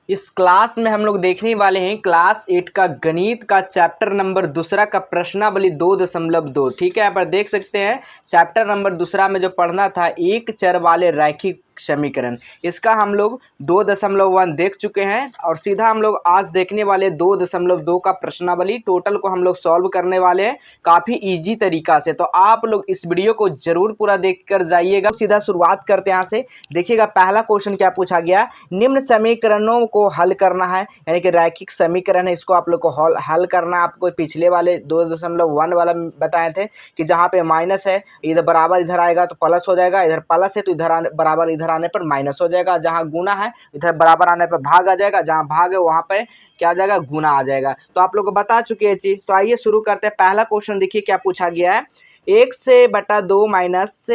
इस क्लास में हम लोग देखने वाले हैं क्लास 8 का गणित का चैप्टर नंबर दूसरा का प्रश्नावली 2.2। ठीक है, यहाँ पर देख सकते हैं चैप्टर नंबर दूसरा में जो पढ़ना था एक चर वाले रैखिक समीकरण, इसका हम लोग 2.1 देख चुके हैं और सीधा हम लोग आज देखने वाले 2.2 का प्रश्नावली टोटल को हम लोग सॉल्व करने वाले हैं काफ़ी इजी तरीका से। तो आप लोग इस वीडियो को जरूर पूरा देख कर जाइएगा। सीधा शुरुआत करते हैं यहाँ से। देखिएगा पहला क्वेश्चन क्या पूछा गया, निम्न समीकरणों को हल करना है, यानी कि रैखिक समीकरण है, इसको आप लोग को हल करना है। आपको पिछले वाले 2.1 वाला बताए थे कि जहाँ पे माइनस है इधर बराबर इधर आएगा तो प्लस हो जाएगा, इधर प्लस है तो इधर बराबर इधर आने पर माइनस हो जाएगा, जहाँ गुना है इधर बराबर आने पर भाग आ जाएगा, जहाँ भाग है वहाँ पे क्या आ जाएगा, गुना आ जाएगा। तो आप लोग को बता चुके हैं चीज। तो आइए शुरू करते हैं। पहला क्वेश्चन देखिए क्या पूछा गया है, 1/2 माइनस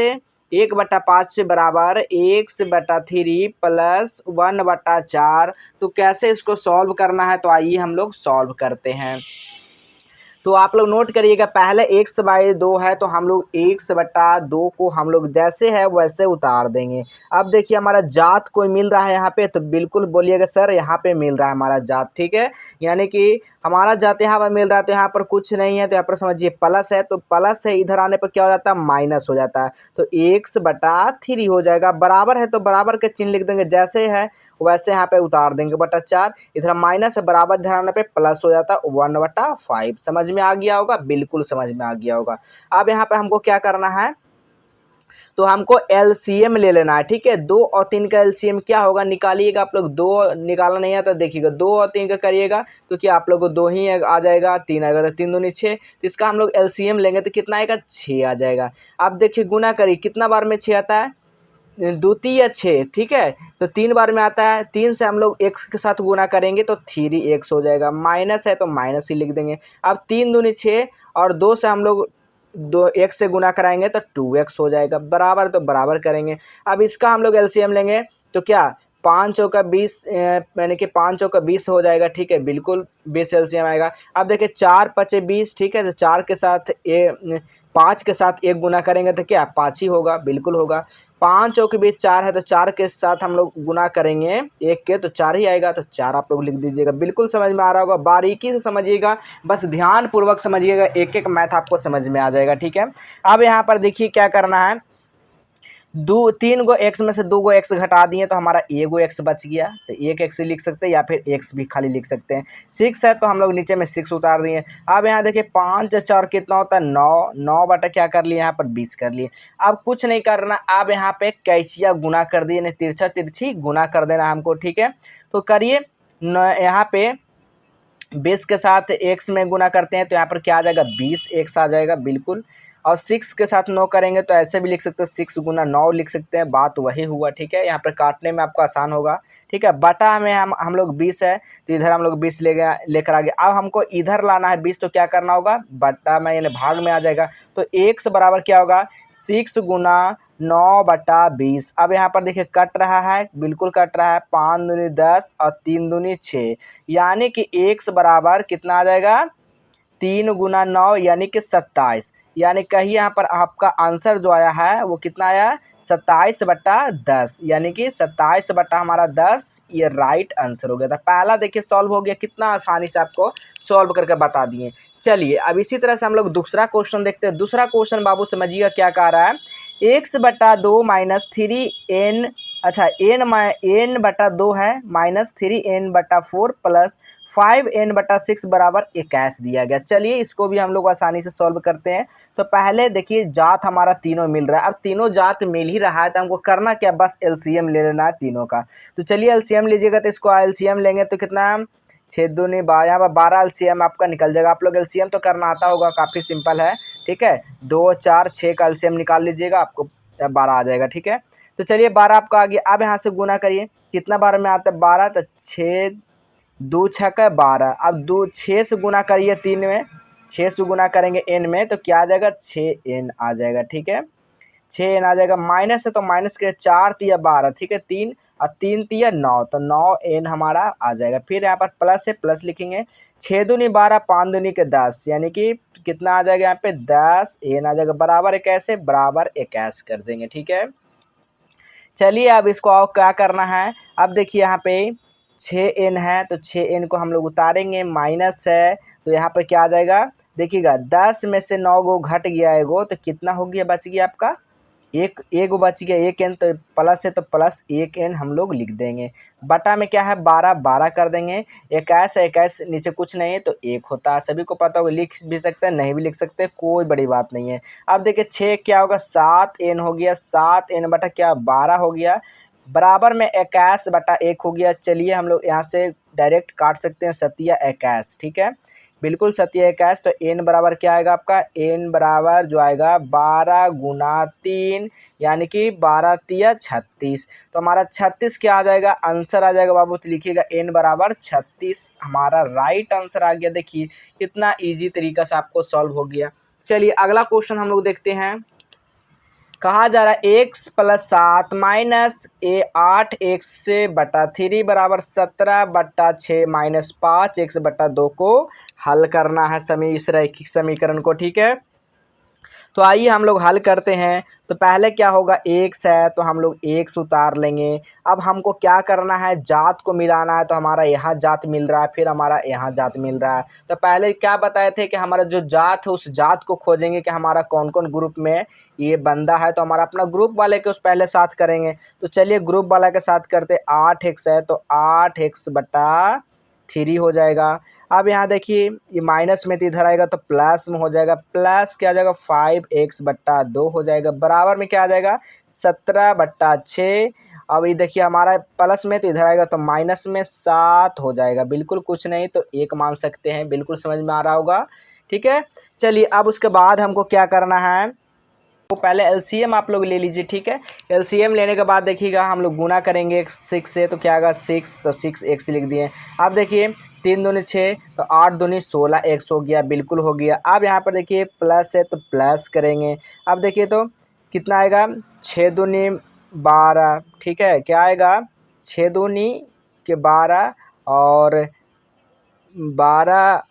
1/5 से बराबर 1/3 प्लस 1/4। तो कैसे इसको सॉल्व करना है, तो आइए हम लोग सॉल्व करते हैं। तो आप लोग नोट करिएगा, पहले 1/2 है तो हम लोग 1/2 को हम लोग जैसे है वैसे उतार देंगे। अब देखिए हमारा जात कोई मिल रहा है यहाँ पे, तो बिल्कुल बोलिएगा सर यहाँ पे मिल रहा है हमारा जात। ठीक है, यानी कि हमारा जात यहाँ पर मिल रहा है, तो यहाँ पर कुछ नहीं है तो यहाँ पर समझिए प्लस है, तो प्लस है इधर आने पर क्या हो जाता है, माइनस हो जाता है। तो 1/3 हो जाएगा, बराबर है तो बराबर के चिन्ह लिख देंगे, जैसे है वैसे यहाँ पे उतार देंगे, बटा 4 इधर माइनस है, बराबर ध्यान पे प्लस हो जाता है 1/5। समझ में आ गया होगा, बिल्कुल समझ में आ गया होगा। अब यहाँ पे हमको क्या करना है, तो हमको एलसीएम ले लेना है। ठीक है, 2 और 3 का एलसीएम क्या होगा निकालिएगा। आप लोग 2 निकालना नहीं आता, देखिएगा 2 और 3 का करिएगा तो क्या आप लोग को 2 ही आ जाएगा, 3 आएगा तो 3 दूनी 6। तो इसका हम लोग एलसीएम लेंगे तो कितना आएगा, 6 आ जाएगा। अब देखिए गुना करिए, कितना बार में 6 आता है, द्वितीय 6। ठीक है, तो 3 बार में आता है, 3 से हम लोग x के साथ गुना करेंगे तो 3x हो जाएगा, माइनस है तो माइनस ही लिख देंगे। अब 3 दूनी 6 और 2 से हम लोग 2x से गुना कराएंगे तो 2x हो जाएगा, बराबर तो बराबर करेंगे। अब इसका हम लोग एलसीएम लेंगे तो क्या 5 चौका 20, यानी कि 5 चौका 20 हो जाएगा। ठीक है, बिल्कुल 20 एलसीएम आएगा। अब देखिए 4 5 20। ठीक है, तो 4 के साथ 5 के साथ 1 गुना करेंगे तो क्या 5 ही होगा, बिल्कुल होगा। 5 चौके 20 4 है, तो 4 के साथ हम लोग गुना करेंगे 1 के तो 4 ही आएगा, तो 4 आप लोग लिख दीजिएगा। बिल्कुल समझ में आ रहा होगा, बारीकी से समझिएगा, बस ध्यान पूर्वक समझिएगा, एक एक मैथ आपको समझ में आ जाएगा। ठीक है, अब यहाँ पर देखिए क्या करना है, 3 गो एक्स में से 2 गो एक्स घटा दिए तो हमारा 1 गो एक्स बच गया, तो 1 एक्स लिख सकते हैं या फिर एक्स भी खाली लिख सकते हैं। 6 है तो हम लोग नीचे में 6 उतार दिए। अब यहाँ देखिए 5 4 कितना होता है, 9। 9 बटा क्या कर लिए, यहाँ पर 20 कर लिए। अब कुछ नहीं करना, अब यहाँ पे कैसिया गुना कर दिए, यानी तिरछा तिरछी गुना कर देना हमको। ठीक है, तो करिए यहाँ पे 20 के साथ एक्स में गुना करते हैं तो यहाँ पर क्या आ जाएगा, 20 एक्स आ जाएगा, बिल्कुल। और 6 के साथ 9 करेंगे तो ऐसे भी लिख सकते हैं, 6 गुना 9 लिख सकते हैं, बात वही हुआ। ठीक है, यहाँ पर काटने में आपको आसान होगा। ठीक है, बटा में हम लोग 20 है तो इधर हम लोग 20 लेकर आ गए। अब हमको इधर लाना है 20, तो क्या करना होगा, बटा में यानी भाग में आ जाएगा। तो एक्स बराबर क्या होगा, 6 गुना 9/20। अब यहाँ पर देखिए कट रहा है, बिल्कुल कट रहा है, 5 दूनी 10 और 3 दूनी 6, यानी कि एक्स बराबर कितना आ जाएगा, 3 गुना 9 यानी कि 27। यानी कहीं यहाँ पर आपका आंसर जो आया है वो कितना आया, 27/10, यानी कि 27 बटा हमारा 10, ये राइट आंसर हो गया था। पहला देखिए सॉल्व हो गया, कितना आसानी से आपको सॉल्व करके बता दिए। चलिए अब इसी तरह से हम लोग दूसरा क्वेश्चन देखते हैं। दूसरा क्वेश्चन बाबू समझिएगा क्या कह रहा है, 1/2 माइनस 3n, अच्छा n/2 है माइनस 3n/4 प्लस 5n/6 बराबर 21 दिया गया। चलिए इसको भी हम लोग आसानी से सॉल्व करते हैं। तो पहले देखिए जात हमारा तीनों मिल रहा है, अब तीनों जात मिल ही रहा है तो हमको करना क्या, बस एलसीएम ले लेना है तीनों का। तो चलिए एलसीएम लीजिएगा, तो इसको एलसीएम लेंगे तो कितना, 6 दूनी 12, यहाँ पर 12 एलसीएम आपका निकल जाएगा। आप लोग एलसीएम तो करना आता होगा, काफ़ी सिंपल है। ठीक है, 2 4 6 का एलसीएम निकाल लीजिएगा, आपको 12 आ जाएगा। ठीक है, तो चलिए 12 आपका आ गया। अब यहाँ से गुना करिए, कितना बार में आता है, 12, तो 6 2 6 का 12। अब 6 से गुना करिए 3 में, 6 से गुना करेंगे n में तो क्या आ जाएगा, 6n आ जाएगा। ठीक है, 6n आ जाएगा। माइनस है तो माइनस के 4 तिया 12, ठीक है, 3 और 3 तिया 9, तो 9n हमारा आ जाएगा। फिर यहाँ पर प्लस है, प्लस लिखेंगे, 6 दूनी 12 5 दूनी के 10, यानी कि कितना आ जाएगा यहाँ पे, 10n आ जाएगा, बराबर 21, बराबर 21 कर देंगे। ठीक है, चलिए अब इसको और क्या करना है, अब देखिए यहाँ पे 6n है तो 6n को हम लोग उतारेंगे, माइनस है तो यहाँ पर क्या आ जाएगा देखिएगा, 10 में से 9 गो घट गया एगो तो कितना हो गया, बच गया आपका एक बच गया, 1n तो प्लस है तो प्लस 1n हम लोग लिख देंगे। बटा में क्या है 12, 12 कर देंगे। 21 है, 21 नीचे कुछ नहीं है तो 1 होता है, सभी को पता होगा, लिख भी सकते हैं नहीं भी लिख सकते, कोई बड़ी बात नहीं है। अब देखिए 6 क्या होगा 7n हो गया, 7n बटा क्या 12 हो गया, बराबर में 21 बटा 1 हो गया। चलिए हम लोग यहाँ से डायरेक्ट काट सकते हैं, सतिया 21, ठीक है बिल्कुल सत्य 21। तो n बराबर क्या आएगा आपका, n बराबर जो आएगा 12 गुना 3 यानी कि 12 तिया 36। तो हमारा 36 क्या आ जाएगा, आंसर आ जाएगा बाबू, तो लिखिएगा n बराबर 36 हमारा राइट आंसर आ गया। देखिए कितना इजी तरीका से आपको सॉल्व हो गया। चलिए अगला क्वेश्चन हम लोग देखते हैं। कहा जा रहा है x प्लस 7 माइनस 8 x से बटा 3 बराबर 17 बटा 6 माइनस 5 x बटा 2 को हल करना है इस रैखिक समीकरण को, ठीक है। तो आइए हम लोग हल करते हैं। तो पहले क्या होगा, x है तो हम लोग x उतार लेंगे। अब हमको क्या करना है, जात को मिलाना है। तो हमारा यहाँ जात मिल रहा है, फिर हमारा यहाँ जात मिल रहा है। तो पहले क्या बताए थे कि हमारा जो जात है उस जात को खोजेंगे कि हमारा कौन कौन ग्रुप में ये बंदा है। तो हमारा अपना ग्रुप वाले के उस पहले साथ करेंगे। तो चलिए ग्रुप वाला के साथ करते, 8x है तो 8x बटा 3 हो जाएगा। अब यहाँ देखिए ये माइनस में तो इधर आएगा तो प्लस में हो जाएगा, प्लस क्या आ जाएगा 5x बट्टा 2 हो जाएगा, बराबर में क्या आ जाएगा 17 बट्टा 6। अब ये देखिए हमारा प्लस में तो इधर आएगा तो माइनस में 7 हो जाएगा, बिल्कुल कुछ नहीं तो 1 मान सकते हैं, बिल्कुल समझ में आ रहा होगा, ठीक है। चलिए अब उसके बाद हमको क्या करना है, तो पहले एलसीएम आप लोग ले लीजिए, ठीक है। एलसीएम लेने के बाद देखिएगा हम लोग गुना करेंगे 6 से, तो क्या आएगा 6, तो 6x लिख दिए। अब देखिए 3 दूनी 6 तो 8 दूनी 16x हो गया, बिल्कुल हो गया। अब यहाँ पर देखिए प्लस है तो प्लस करेंगे। अब देखिए तो कितना आएगा 6 दूनी 12, ठीक है, क्या आएगा 6 दूनी के 12 और 12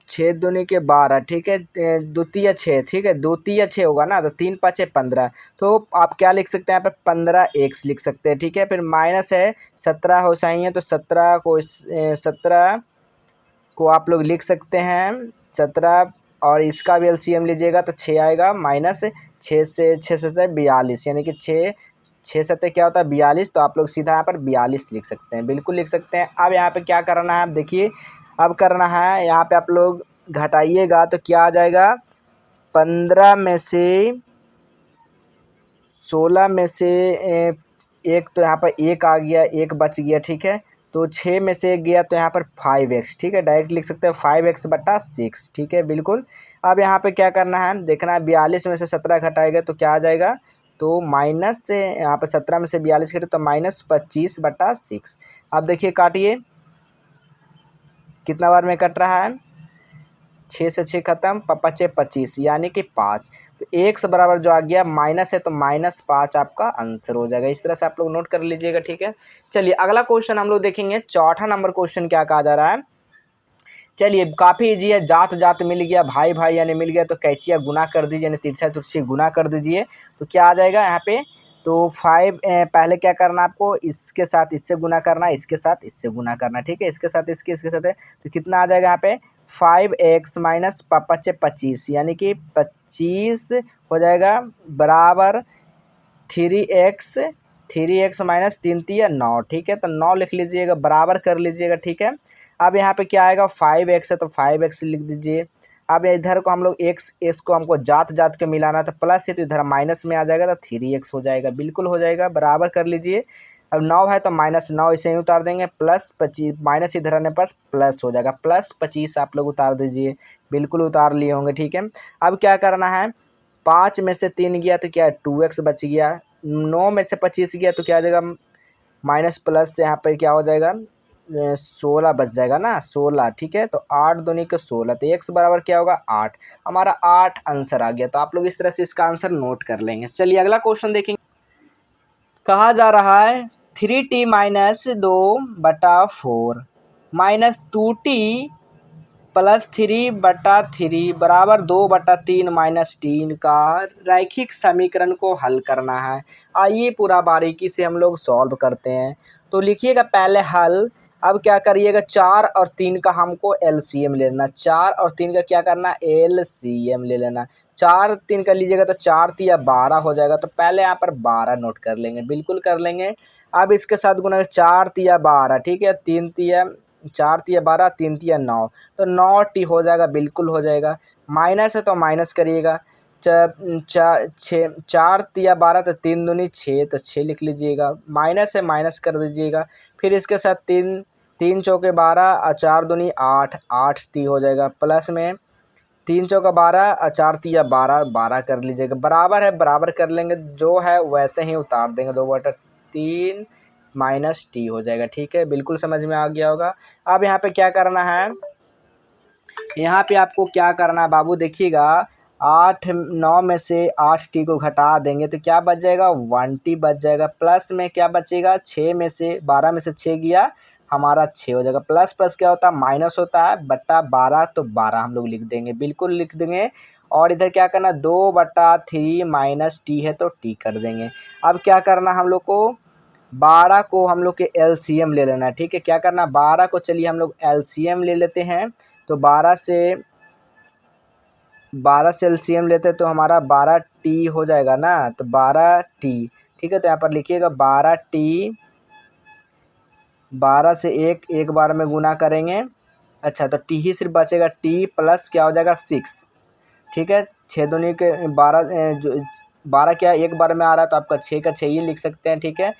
6 दूनी के 12, ठीक है, द्वितीय 6, ठीक है, द्वितीय 6 होगा ना, तो 3 5 15। तो आप क्या लिख सकते हैं यहाँ पे 15x लिख सकते हैं, ठीक है। फिर माइनस है 17 हो सही है तो 17 को आप लोग लिख सकते हैं 17, और इसका भी एलसीएम लीजिएगा तो 6 आएगा, माइनस 6 से 6 7 42 यानी कि 6 7 क्या होता है 42। तो आप लोग सीधा यहाँ पर 42 लिख सकते हैं, बिल्कुल लिख सकते हैं। अब यहाँ पे क्या करना है, आप देखिए अब करना है, यहाँ पे आप लोग घटाइएगा तो क्या आ जाएगा 15 में से 16 में से एक, तो यहाँ पर 1 आ गया, 1 बच गया, ठीक है। तो 6 में से 1 गया तो यहाँ पर 5x, ठीक है, डायरेक्ट लिख सकते हैं 5x बटा 6, ठीक है बिल्कुल। अब यहाँ पे क्या करना है, देखना है 42 में से 17 घटाएगा तो क्या आ जाएगा, तो माइनस से यहाँ पर 17 में से 42 घटे तो माइनस 25 बटा 6। अब देखिए काटिए कितना बार में कट रहा है, 6 से 6 खत्म, 5 25 यानी कि 5। तो x बराबर जो आ गया माइनस है तो -5 आपका आंसर हो जाएगा। इस तरह से आप लोग नोट कर लीजिएगा, ठीक है। चलिए अगला क्वेश्चन हम लोग देखेंगे, चौथा नंबर क्वेश्चन क्या कहा जा रहा है। चलिए काफ़ी ईजी है, जात जात मिल गया, भाई भाई यानी मिल गया तो कैचिया गुना कर दीजिए, यानी तिरछा तिरछी गुना कर दीजिए। तो क्या आ जाएगा यहाँ पे, तो 5 पहले क्या करना आपको, इसके साथ इससे गुना करना, इसके साथ इससे गुना करना, ठीक है, इसके साथ इसके साथ है तो कितना आ जाएगा यहाँ पे 5x माइनस 5 25 यानी कि 25 हो जाएगा, बराबर 3x माइनस 3 तिया 9, ठीक है। तो 9 लिख लीजिएगा, बराबर कर लीजिएगा, ठीक है। अब यहाँ पे क्या आएगा 5x है तो 5x लिख दीजिए। अब इधर को हम लोग x को हमको जात जात के मिलाना था, प्लस है तो इधर माइनस में आ जाएगा तो 3x हो जाएगा, बिल्कुल हो जाएगा, बराबर कर लीजिए। अब 9 है तो -9 इसे ही उतार देंगे, प्लस 25 माइनस इधर आने पर प्लस हो जाएगा, प्लस 25 आप लोग उतार दीजिए, बिल्कुल उतार लिए होंगे, ठीक है। अब क्या करना है, 5 में से 3 गया तो क्या 2x बच गया, 9 में से 25 गया तो क्या आ जाएगा माइनस प्लस से यहाँ पर क्या हो जाएगा 16 बच जाएगा ना, 16, ठीक है। तो 8 दूनी के 16 तो x बराबर क्या होगा 8, हमारा 8 आंसर आ गया। तो आप लोग इस तरह से इसका आंसर नोट कर लेंगे। चलिए अगला क्वेश्चन देखेंगे। कहा जा रहा है 3t माइनस 2 बटा 4 माइनस 2t +3/3 बराबर 2/3 माइनस 3 का रैखिक समीकरण को हल करना है। आइए पूरा बारीकी से हम लोग सॉल्व करते हैं। तो लिखिएगा पहले हल। अब क्या करिएगा, 4 और 3 का हमको एलसीएम ले लेना। 4 और 3 का क्या करना, एलसीएम ले लेना। 4 3 का लीजिएगा तो 4 तिया 12 हो जाएगा। तो पहले यहाँ पर 12 नोट कर लेंगे, बिल्कुल कर लेंगे। अब इसके साथ गुना 4 तिया 12, ठीक है। 4 तिया 12, 3 तिया 9, तो 9 टी हो जाएगा, बिल्कुल हो जाएगा। माइनस है तो माइनस करिएगा। 4 तिया 12 तो 3 दूनी 6, तो 6 लिख लीजिएगा। माइनस है माइनस कर दीजिएगा। फिर इसके साथ 3 चौके 12 और 4 दूनी 8, 8 ती हो जाएगा। प्लस में 3 चौका 12 और 4 तिया 12, 12 कर लीजिएगा। बराबर है, बराबर कर लेंगे, जो है वैसे ही उतार देंगे। 2/3 माइनस टी हो जाएगा, ठीक है। बिल्कुल समझ में आ गया होगा। अब यहाँ पे क्या करना है, यहाँ पे आपको क्या करना है बाबू, देखिएगा 8 9 में से 8 टी को घटा देंगे तो क्या बच जाएगा, 1 टी बच जाएगा। प्लस में क्या बचेगा, 6 में से 12 में से 6 गया हमारा 6 हो जाएगा। प्लस प्लस क्या होता है, माइनस होता है, बट्टा 12, तो 12 हम लोग लिख देंगे, बिल्कुल लिख देंगे। और इधर क्या करना, 2/3 माइनस टी है तो टी कर देंगे। अब क्या करना हम लोग को, 12 को हम लोग के एलसीएम ले लेना है, ठीक है। क्या करना, 12 को चलिए हम लोग एलसीएम ले लेते हैं। तो 12 से एलसीएम लेते तो हमारा 12 टी हो जाएगा ना, तो 12 टी, ठीक है। तो यहाँ पर लिखिएगा 12 टी, 12 से एक बार में गुना करेंगे। अच्छा, तो टी ही सिर्फ बचेगा, टी प्लस क्या हो जाएगा 6, ठीक है। 6 दूनी के 12, जो 12 क्या एक बार में आ रहा है तो आपका 6 का 6 ही लिख सकते हैं, ठीक है।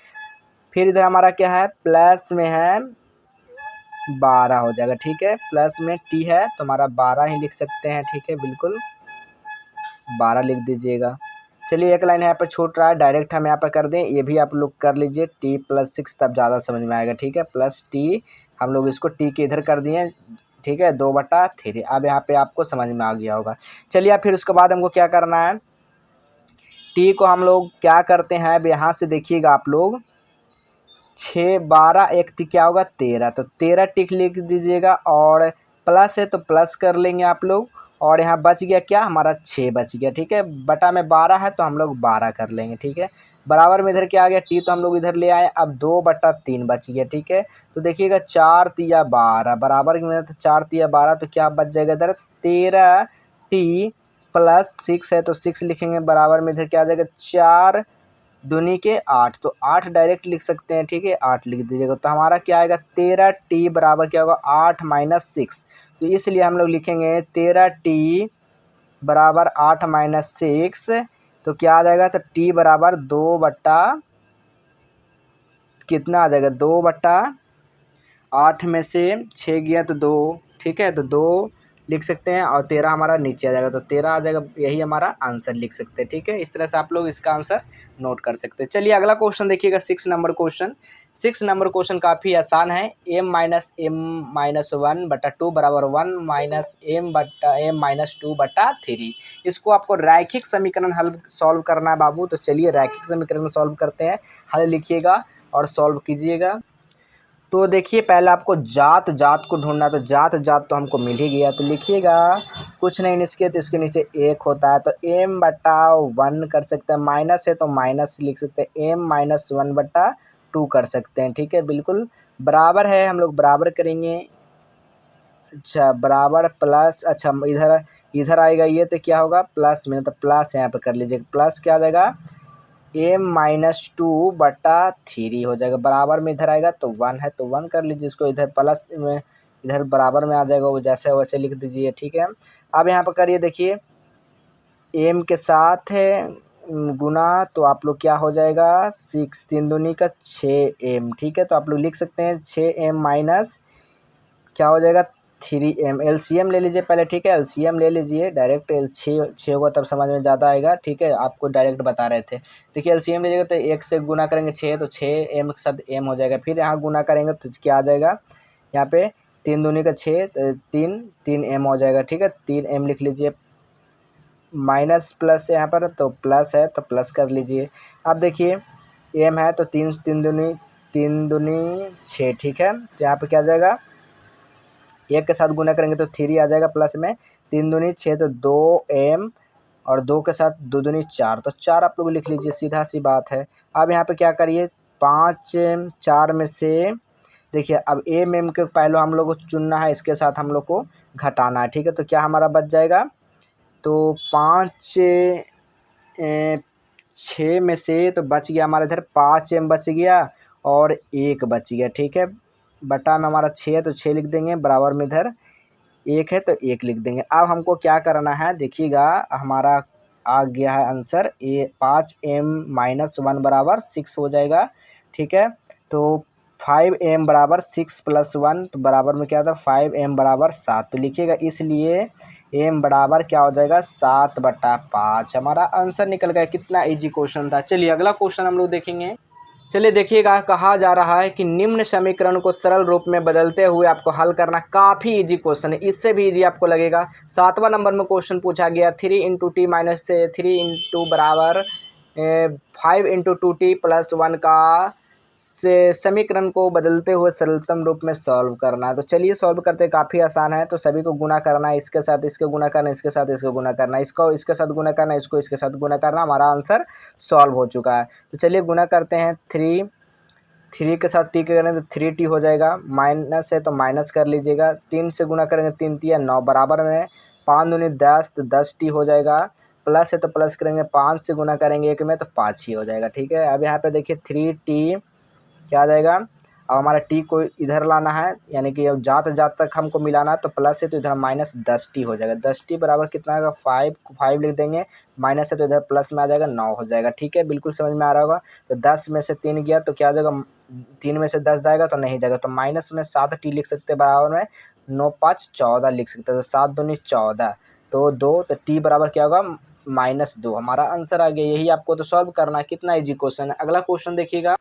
फिर इधर हमारा क्या है, प्लस में है 12 हो जाएगा, ठीक है। प्लस में टी है तो हमारा 12 ही लिख सकते हैं, ठीक है, बिल्कुल 12 लिख दीजिएगा। चलिए एक लाइन यहाँ पर छूट रहा है, डायरेक्ट हम यहाँ पर कर दें, ये भी आप लोग कर लीजिए, टी + 6, तब ज़्यादा समझ में आएगा, ठीक है। प्लस टी, हम लोग इसको टी के इधर कर दिए, ठीक है, 2/3। अब यहाँ पे आपको समझ में आ गया होगा। चलिए फिर उसके बाद हमको क्या करना है, टी को हम लोग क्या करते हैं, अब यहाँ से देखिएगा आप लोग, 6 12 1 क्या होगा 13, तो 13 टिक लिख दीजिएगा। और प्लस है तो प्लस कर लेंगे आप लोग। और यहाँ बच गया क्या, हमारा 6 बच गया, ठीक है। बटा में 12 है तो हम लोग 12 कर लेंगे, ठीक है। बराबर में इधर क्या आ गया, टी तो हम लोग इधर ले आए। अब 2/3 बच गया, ठीक है। तो देखिएगा 4 तिया 12 बराबर में, तो 4 तिया 12, तो क्या बच जाएगा इधर, 13 टी प्लस 6 है तो 6 लिखेंगे। बराबर में इधर क्या आ जाएगा, 4 दूनी के 8, तो 8 डायरेक्ट लिख सकते हैं, ठीक है, 8 लिख दीजिएगा। तो हमारा क्या आएगा, 13 टी बराबर क्या होगा, 8 माइनस 6। तो इसलिए हम लोग लिखेंगे 13 टी बराबर 8 माइनस 6। तो क्या आ जाएगा, तो टी बराबर 2 बट्टा कितना आ जाएगा, 2/8 में से 6 गया तो 2, ठीक है, तो 2 लिख सकते हैं। और 13 हमारा नीचे आ जाएगा, तो 13 आ जाएगा, यही हमारा आंसर लिख सकते हैं, ठीक है। इस तरह से आप लोग इसका आंसर नोट कर सकते हैं। चलिए अगला क्वेश्चन देखिएगा, 6 नंबर क्वेश्चन। 6 नंबर क्वेश्चन काफ़ी आसान है। m-m-1/2 बराबर 1 माइनस m-2/3। इसको आपको रैखिक समीकरण हल सॉल्व करना है बाबू। तो चलिए रैखिक समीकरण सॉल्व करते हैं। हल लिखिएगा और सॉल्व कीजिएगा। तो देखिए पहले आपको जात को ढूंढना है, तो जात तो हमको मिल ही गया। तो लिखिएगा कुछ नहीं इसके, तो इसके नीचे 1 होता है, तो m/1 कर सकते हैं। माइनस है तो माइनस लिख सकते हैं, m-1/2 कर सकते हैं, ठीक है, बिल्कुल। बराबर है, हम लोग बराबर करेंगे। अच्छा बराबर प्लस, अच्छा इधर आएगा ये, तो क्या होगा, प्लस में, तो प्लस यहाँ पे कर लीजिए। प्लस क्या आ जाएगा, m-2/3 हो जाएगा। बराबर में इधर आएगा तो 1 है तो 1 कर लीजिए इसको। इधर प्लस में, इधर बराबर में आ जाएगा, वो जैसे वैसे लिख दीजिए, ठीक है। अब यहाँ पर करिए, देखिए m के साथ है गुना, तो आप लोग क्या हो जाएगा, 6 3 दूनी का 6m, ठीक है। तो आप लोग लिख सकते हैं 6m माइनस क्या हो जाएगा, 3m। एलसीएम ले लीजिए पहले, ठीक है, एलसीएम ले लीजिए डायरेक्ट। 6 होगा तब समझ में ज़्यादा आएगा, ठीक है, आपको डायरेक्ट बता रहे थे। देखिए एलसीएम लीजिएगा तो 1 से गुना करेंगे 6, तो 6m के साथ m हो जाएगा। फिर यहाँ गुना करेंगे तो क्या आ जाएगा, यहाँ पे 3 दूनी का 6, 3m हो जाएगा, ठीक है। 3m लिख लीजिए। माइनस प्लस यहाँ पर तो प्लस है तो प्लस कर लीजिए। अब देखिए m है तो 3 दूनी 6, ठीक है। तो यहाँ पर क्या आ जाएगा, 1 के साथ गुना करेंगे तो 3 आ जाएगा प्लस में, 3 दूनी 6 तो 2m और 2 के साथ 2 दूनी 4 तो 4 आप लोग लिख लीजिए, सीधा सी बात है। अब यहाँ पे क्या करिए 5 4 में से देखिए अब एम एम के पहले हम लोग को चुनना है, इसके साथ हम लोग को घटाना है, ठीक है। तो क्या हमारा बच जाएगा, तो 5 6 में से तो बच गया हमारा इधर 5m बच गया और 1 बच गया, ठीक है। बटा में हमारा 6 है तो 6 लिख देंगे, बराबर में इधर 1 है तो 1 लिख देंगे। अब हमको क्या करना है देखिएगा, हमारा आ गया है आंसर 5m-1 बराबर 6 हो जाएगा, ठीक है। तो 5m बराबर 6 + 1 तो बराबर में क्या था 5m बराबर 7 तो लिखिएगा, इसलिए m बराबर क्या हो जाएगा 7/5 हमारा आंसर निकल गया। कितना इजी क्वेश्चन था। चलिए अगला क्वेश्चन हम लोग देखेंगे। चलिए देखिएगा, कहा जा रहा है कि निम्न समीकरण को सरल रूप में बदलते हुए आपको हल करना। काफ़ी इजी क्वेश्चन है, इससे भी इजी आपको लगेगा। 7वां नंबर में क्वेश्चन पूछा गया 3 × t - 3 बराबर 5 × 2t + 1 का से समीकरण को बदलते हुए सरलतम रूप में सॉल्व करना है। तो चलिए सॉल्व करते, काफ़ी आसान है। तो सभी को गुना करना है, इसके साथ इसके गुना करना है, इसके साथ इसको गुना करना है, इसको इसके साथ गुना करना है, इसको इसके साथ गुना करना। हमारा आंसर सॉल्व हो चुका है। तो चलिए गुना करते हैं। 3 के साथ t करेंगे तो 3t हो जाएगा, माइनस है तो माइनस कर लीजिएगा। 3 से गुना करेंगे 3 × 3 = 9 बराबर में 5 दूनी 10 तो 10t हो जाएगा। प्लस है तो प्लस करेंगे, 5 से गुना करेंगे 1 में तो 5 ही हो जाएगा, ठीक है। अब यहाँ पे देखिए 3t क्या आ जाएगा, अब हमारा t को इधर लाना है, यानी कि अब जात तक हमको मिलाना है, तो प्लस है तो इधर -10t हो जाएगा। 10t बराबर कितना आएगा 5 लिख देंगे, माइनस है तो इधर प्लस में आ जाएगा 9 हो जाएगा, ठीक है। बिल्कुल समझ में आ रहा होगा। तो 10 में से 3 गया तो क्या आ जाएगा, 3 में से 10 जाएगा तो नहीं जाएगा, तो माइनस में 7t लिख सकते हैं, बराबर में 9 × 5 = 14 लिख सकते हैं। तो 7 दूनी 14 तो 2 तो t बराबर क्या होगा -2 हमारा आंसर आ गया। यही आपको तो सॉल्व करना है। कितना इजी क्वेश्चन है। अगला क्वेश्चन देखिएगा,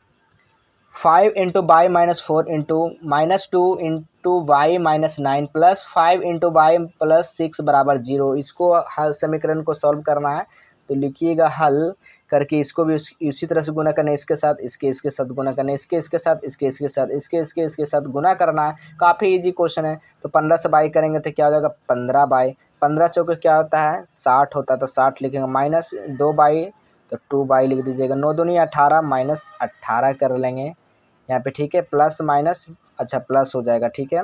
5 × y - 4 × -2 × y - 9 + 5 × y + 6 बराबर 0। इसको हल समीकरण को सॉल्व करना है। तो लिखिएगा हल करके इसको भी इसी तरह से गुना करना है, इसके साथ इसके साथ गुना करना है, इसके साथ इसके साथ इसके साथ गुना करना है। काफ़ी इजी क्वेश्चन है। तो 15 से बाई करेंगे तो क्या हो जाएगा 15 / 15 चौके क्या होता है 60 होता है, तो 60 लिखेंगे, माइनस 2 तो 2 लिख दीजिएगा। 9 दूनी 18 -18 कर लेंगे यहाँ पे, ठीक है। प्लस माइनस अच्छा प्लस हो जाएगा, ठीक है।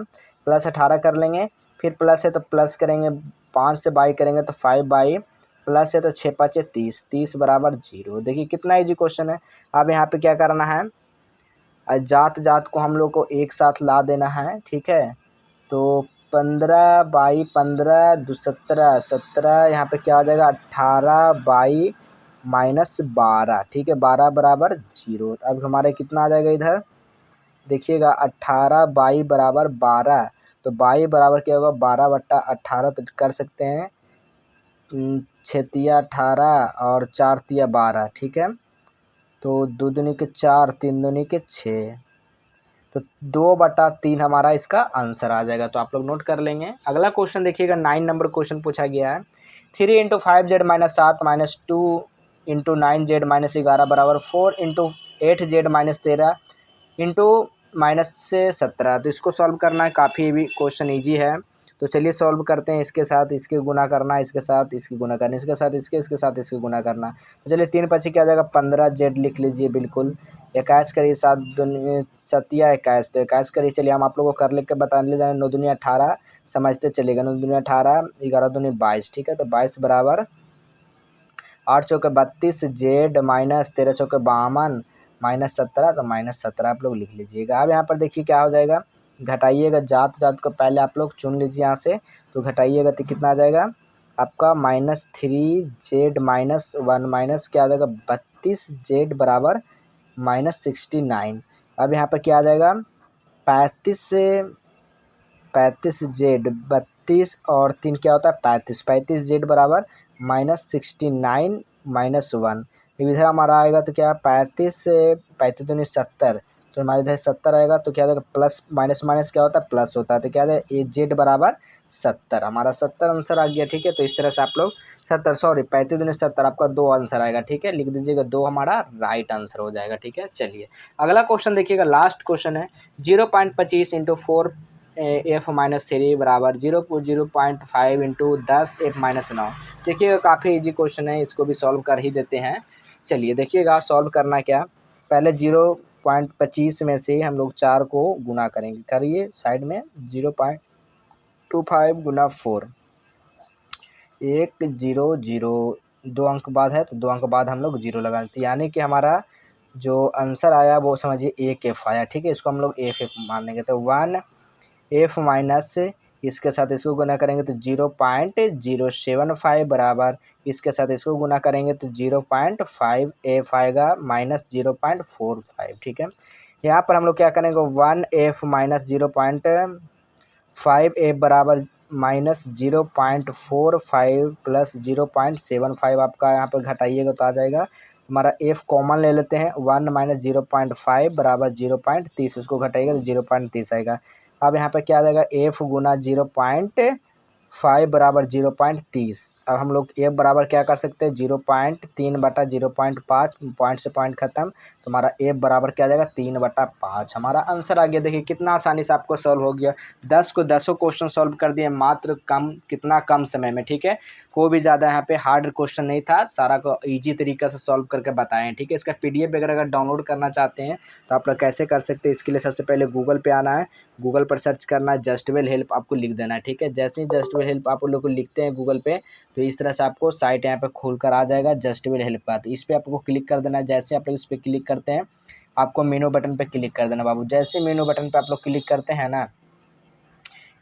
प्लस 18 कर लेंगे, फिर प्लस है तो प्लस करेंगे, 5 से बाई करेंगे तो 5 प्लस है तो 6 × 5 = 30, 30 बराबर 0। देखिए कितना इजी क्वेश्चन है। अब यहाँ पे क्या करना है, जात को हम लोग को एक साथ ला देना है, ठीक है। तो 15/15 = 17, 17 यहाँ पे क्या आ जाएगा 18 - 12, ठीक है। 12 बराबर 0। अब हमारे कितना आ जाएगा इधर देखिएगा 18 बराबर 12, तो बराबर क्या होगा 12/18 तो कर सकते हैं, 6 × 18 और 4 × 12, ठीक है। तो 2 दूनी के 4, 3 दूनी के 6, तो 2/3 हमारा इसका आंसर आ जाएगा। तो आप लोग नोट कर लेंगे। अगला क्वेश्चन देखिएगा, 9 नंबर क्वेश्चन पूछा गया है 3 × 5z - 7 - 2 × 9z - 11 बराबर 4 × 8z - 13 -17। तो इसको सॉल्व करना है। काफ़ी भी क्वेश्चन ईजी है। तो चलिए सॉल्व करते हैं। इसके साथ इसके गुना करना, इसके साथ इसके गुना करना, इसके साथ इसके साथ इसके गुना करना। तो चलिए 3 × 5 क्या आ जाएगा 15z लिख लीजिए, बिल्कुल। 21 करिए, 7 दूनी 21, तो 21 करिए। चलिए हम आप लोगों को कर लिख के बता ले जाए, 9 दूनी 18 समझते चलेगा, 9 दूनी 18, 11 दूनी 22, ठीक है। तो 22 बराबर 8 चौके 32 z - 13 चौके 52 -17, तो -17 आप लोग लिख लीजिएगा। अब यहाँ पर देखिए क्या हो जाएगा, घटाइएगा, जात को पहले आप लोग चुन लीजिए यहाँ से। तो घटाइएगा तो कितना आ जाएगा आपका -3z - 1 माइनस क्या आ जाएगा 32z बराबर -69। अब यहाँ पर क्या आ जाएगा 35z 32 और 3 क्या होता है 35z बराबर -69 - 1। इधर हमारा आएगा तो क्या 35 से 35 दूनी 70, तो हमारे इधर 70 आएगा। तो क्या आ जाएगा प्लस माइनस क्या होता है प्लस होता है, तो क्या आ जाएगा z बराबर 70, हमारा 70 आंसर आ गया, ठीक है। तो इस तरह से आप लोग 35 दूनी 70 आपका 2 आंसर आएगा, ठीक है। लिख दीजिएगा 2 हमारा राइट आंसर हो जाएगा, ठीक है। चलिए अगला क्वेश्चन देखिएगा, लास्ट क्वेश्चन है 0.25 × 4 f-3 बराबर 0.5 इंटू 10 f-9। देखिएगा काफ़ी इजी क्वेश्चन है, इसको भी सॉल्व कर ही देते हैं। चलिए देखिएगा सॉल्व करना क्या, पहले 0.25 में से हम लोग 4 को गुना करेंगे, करिए साइड में 0.25 गुना 4, 1 0 0, 2 अंक बाद है तो 2 अंक बाद हम लोग 0 लगा देते, यानी कि हमारा जो आंसर आया वो समझिए 1 f आया। ठीक है, इसको हम लोग f मान लेंगे, तो 1 f माइनस इसके साथ इसको गुना करेंगे तो 0.075 बराबर इसके साथ इसको गुना करेंगे तो 0.5 f आएगा माइनस 0.45। ठीक है, यहाँ पर हम लोग क्या करेंगे 1 f माइनस 0.5 f बराबर माइनस 0.45 प्लस 0.75 आपका यहाँ पर घटाइएगा तो आ जाएगा हमारा f कॉमन ले लेते हैं, 1 माइनस 0.5 बराबर 0.30, उसको घटाइएगा तो 0.30 आएगा। अब यहाँ पर क्या आ जाएगा f गुना 0.5 बराबर 0.30। अब हम लोग f बराबर क्या कर सकते हैं 0.3 बटा 0.5, पॉइंट से पॉइंट खत्म, तो हमारा f बराबर क्या आ जाएगा 3/5। हमारा आंसर आ गया। देखिए कितना आसानी से आपको सॉल्व हो गया, 10 को 10 क्वेश्चन सॉल्व कर दिए मात्र कितना कम समय में। ठीक है, कोई भी ज़्यादा यहाँ पे हार्ड क्वेश्चन नहीं था, सारा को ईजी तरीके से सॉल्व करके बताएं। ठीक है, इसका PDF वगैरह अगर डाउनलोड करना चाहते हैं तो आप लोग कैसे कर सकते हैं, इसके लिए सबसे पहले गूगल पे आना है, गूगल पर सर्च करना है जस्टवेल हेल्प, आपको लिख देना है। ठीक है, जैसे ही जस्टवेल हेल्प आप लोग को लिखते हैं गूगल पे तो इस तरह से आपको साइट यहाँ पे खोल कर आ जाएगा जस्टवेल हेल्प का, तो इस पर आपको क्लिक कर देना है। जैसे आप लोग इस पर क्लिक करते हैं आपको मेनू बटन पे क्लिक कर देना बाबू। जैसे मेनू बटन पे आप लोग क्लिक करते हैं ना,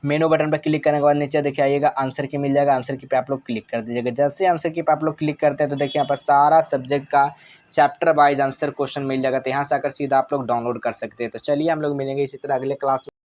मेनू बटन पर क्लिक करने के बाद नीचे देखिए आइएगा आंसर की मिल जाएगा, आंसर की पे आप लोग क्लिक कर दीजिएगा। जैसे आंसर की पे आप लोग क्लिक करते हैं तो देखिए यहाँ पर सारा सब्जेक्ट का चैप्टर वाइज आंसर क्वेश्चन मिल जाएगा, तो यहाँ से आकर सीधा आप लोग डाउनलोड कर सकते हैं। तो चलिए हम लोग मिलेंगे इसी तरह अगले क्लास